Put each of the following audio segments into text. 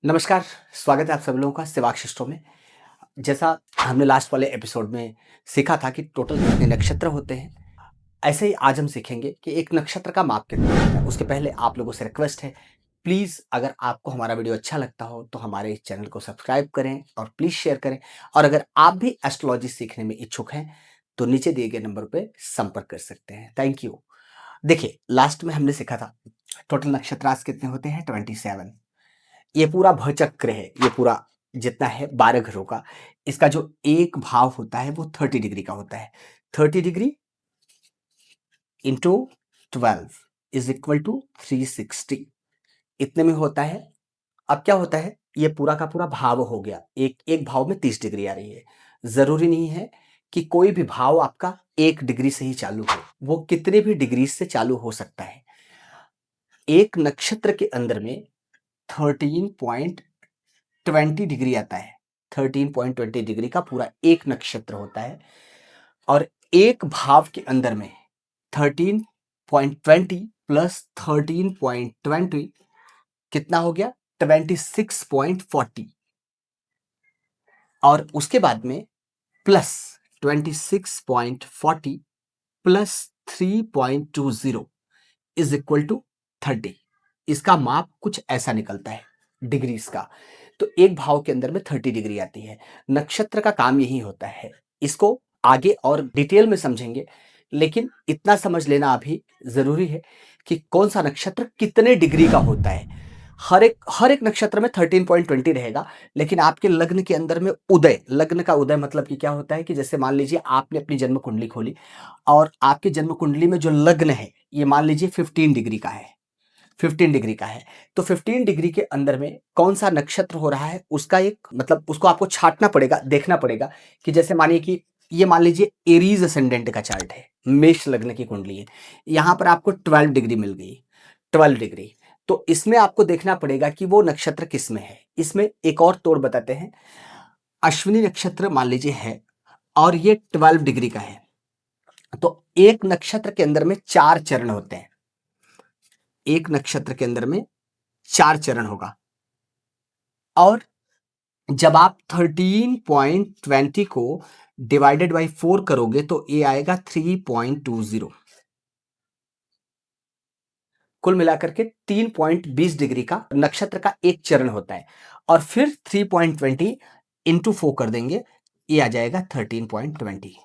नमस्कार, स्वागत है आप सभी लोगों का सेवाक्षी शो में। जैसा हमने लास्ट वाले एपिसोड में सीखा था कि टोटल कितने नक्षत्र होते हैं, ऐसे ही आज हम सीखेंगे कि एक नक्षत्र का माप कितना होता है। उसके पहले आप लोगों से रिक्वेस्ट है, प्लीज़ अगर आपको हमारा वीडियो अच्छा लगता हो तो हमारे इस चैनल को सब्सक्राइब करें और प्लीज़ शेयर करें। और अगर आप भी एस्ट्रोलॉजी सीखने में इच्छुक हैं, तो नीचे दिए गए नंबर पे संपर्क कर सकते हैं। Thank you. देखिए, लास्ट में हमने सीखा था टोटल नक्षत्र आज कितने होते हैं, 27। ये पूरा भचक्र है, ये पूरा जितना है 12 घरों का, इसका जो एक भाव होता है वो 30 डिग्री का होता है। 30 degree into 12 is equal to 360, इतने में होता है। अब क्या होता है, ये पूरा का पूरा भाव हो गया, एक एक भाव में 30 डिग्री आ रही है। जरूरी नहीं है कि कोई भी भाव आपका 1 डिग्री से ही चालू हो, वो कितने भी डिग्री से चालू हो सकता है। एक नक्षत्र के अंदर में 13.20 डिग्री आता है। 13.20 डिग्री का पूरा एक नक्षत्र होता है और एक भाव के अंदर में 13.20 प्लस 13.20 कितना हो गया, 26.40। और उसके बाद में plus 26.40 plus 3.20 is equal to 30। इसका माप कुछ ऐसा निकलता है डिग्रीज का। तो एक भाव के अंदर में 30 डिग्री आती है। नक्षत्र का काम यही होता है। इसको आगे और डिटेल में समझेंगे, लेकिन इतना समझ लेना अभी जरूरी है कि कौन सा नक्षत्र कितने डिग्री का होता है। हर एक नक्षत्र में 13.20 रहेगा, लेकिन आपके लग्न के अंदर में उदय, लग्न का उदय मतलब कि क्या होता है कि जैसे मान लीजिए आपने अपनी जन्म कुंडली खोली और आपकी जन्म कुंडली में जो लग्न है ये मान लीजिए 15 डिग्री का है। 15 डिग्री का है, तो 15 डिग्री के अंदर में कौन सा नक्षत्र हो रहा है उसका एक मतलब उसको आपको छांटना पड़ेगा, देखना पड़ेगा कि जैसे मानिए कि ये मान लीजिए एरीज असेंडेंट का चार्ट है, मेष लग्न की कुंडली है। यहाँ पर आपको 12 डिग्री मिल गई, 12 डिग्री। तो इसमें आपको देखना पड़ेगा कि वो नक्षत्र किस में है। इसमें एक और तोड़ बताते हैं, अश्विनी नक्षत्र मान लीजिए है और ये 12 डिग्री का है, तो एक नक्षत्र के अंदर में 4 चरण होते हैं। एक नक्षत्र के अंदर में 4 चरण होगा और जब आप 13.20 को डिवाइडेड बाई 4 करोगे तो ये आएगा 3.20। कुल मिलाकर के 3.20 डिग्री का नक्षत्र का एक चरण होता है और फिर 3.20 इंटू 4 कर देंगे, ये आ जाएगा 13.20।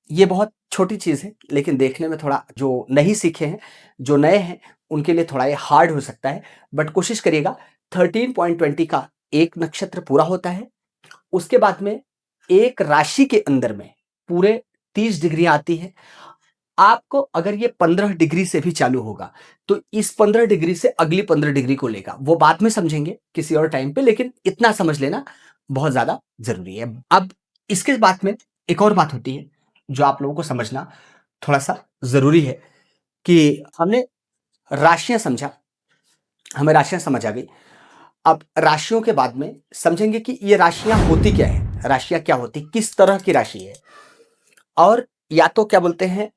ये बहुत छोटी चीज है, लेकिन देखने में थोड़ा, जो नहीं सीखे हैं, जो नए हैं, उनके लिए थोड़ा ये हार्ड हो सकता है, बट कोशिश करिएगा। 13.20 का एक नक्षत्र पूरा होता है, उसके बाद में एक राशि के अंदर में पूरे 30 डिग्री आती है। आपको अगर ये 15 डिग्री से भी चालू होगा तो इस 15 डिग्री से अगली 15 डिग्री को लेगा, वो बाद में समझेंगे किसी और टाइम पे, लेकिन इतना समझ लेना बहुत ज्यादा जरूरी है। अब इसके बाद में एक और बात होती है जो आप लोगों को समझना थोड़ा सा जरूरी है कि हमने राशियां समझा, हमें राशियां समझ आ गई। अब राशियों के बाद में समझेंगे कि ये राशियां होती क्या है, राशियां क्या होती, किस तरह की राशि है। और या तो क्या बोलते हैं,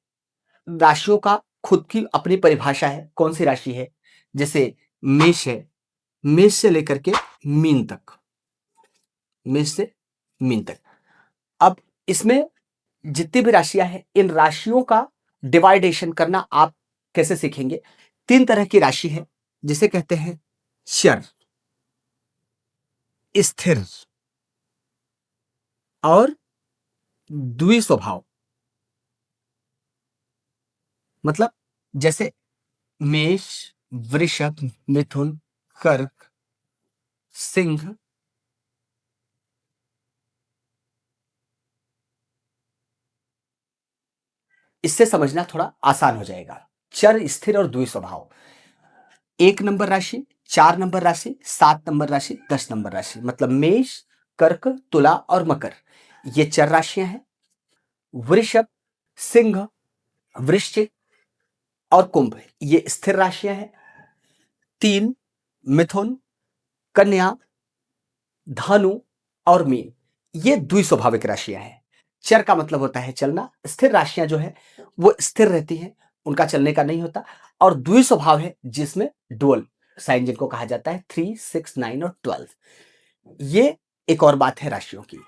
राशियों का खुद की अपनी परिभाषा है, कौन सी राशि है। जैसे मेष है, मेष से लेकर के मीन तक, मेष से मीन तक। अब इसमें जितनी भी राशियां हैं, इन राशियों का डिवाइडेशन करना आप कैसे सीखेंगे। 3 तरह की राशि है, जिसे कहते हैं चर, स्थिर और द्विस्वभाव। मतलब जैसे मेष, वृषभ, मिथुन, कर्क, सिंह, इससे समझना थोड़ा आसान हो जाएगा। चर, स्थिर और द्विस्वभाव। 1 नंबर राशि, 4 नंबर राशि, 7 नंबर राशि, 10 नंबर राशि, मतलब मेष, कर्क, तुला और मकर, ये चर राशियां हैं। वृषभ, सिंह, वृश्चिक और कुंभ, ये स्थिर राशियां हैं। 3 मिथुन, कन्या, धनु और मीन, ये द्विस्वाभाविक राशियां हैं। चर का मतलब होता है चलना, स्थिर राशियां जो है वो स्थिर रहती हैं, उनका चलने का नहीं होता। और द्विस्वभाव है जिसमें डुअल, साइन जिनको कहा जाता है 3, 6, 9 और 12। ये एक और बात है राशियों की।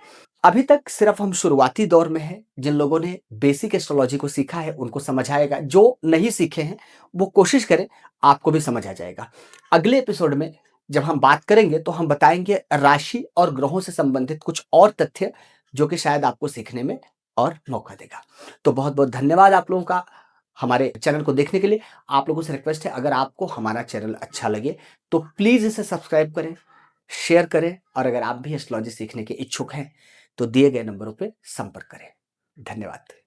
अभी तक सिर्फ हम शुरुआती दौर में हैं। जिन लोगों ने बेसिक एस्ट्रोलॉजी को सीखा है उनको समझ आएगा, जो नहीं सीखे हैं वो कोशिश करें, आपको भी समझ आ जाएगा। अगले एपिसोड में जब हम बात करेंगे तो हम बताएंगे राशि और ग्रहों से संबंधित कुछ और तथ्य जो कि शायद आपको सीखने में और मौका देगा। तो बहुत बहुत धन्यवाद आप लोगों का हमारे चैनल को देखने के लिए। आप लोगों से रिक्वेस्ट है, अगर आपको हमारा चैनल अच्छा लगे तो प्लीज इसे सब्सक्राइब करें, शेयर करें, और अगर आप भी एस्ट्रोलॉजी सीखने के इच्छुक हैं तो दिए गए नंबरों पे संपर्क करें। धन्यवाद।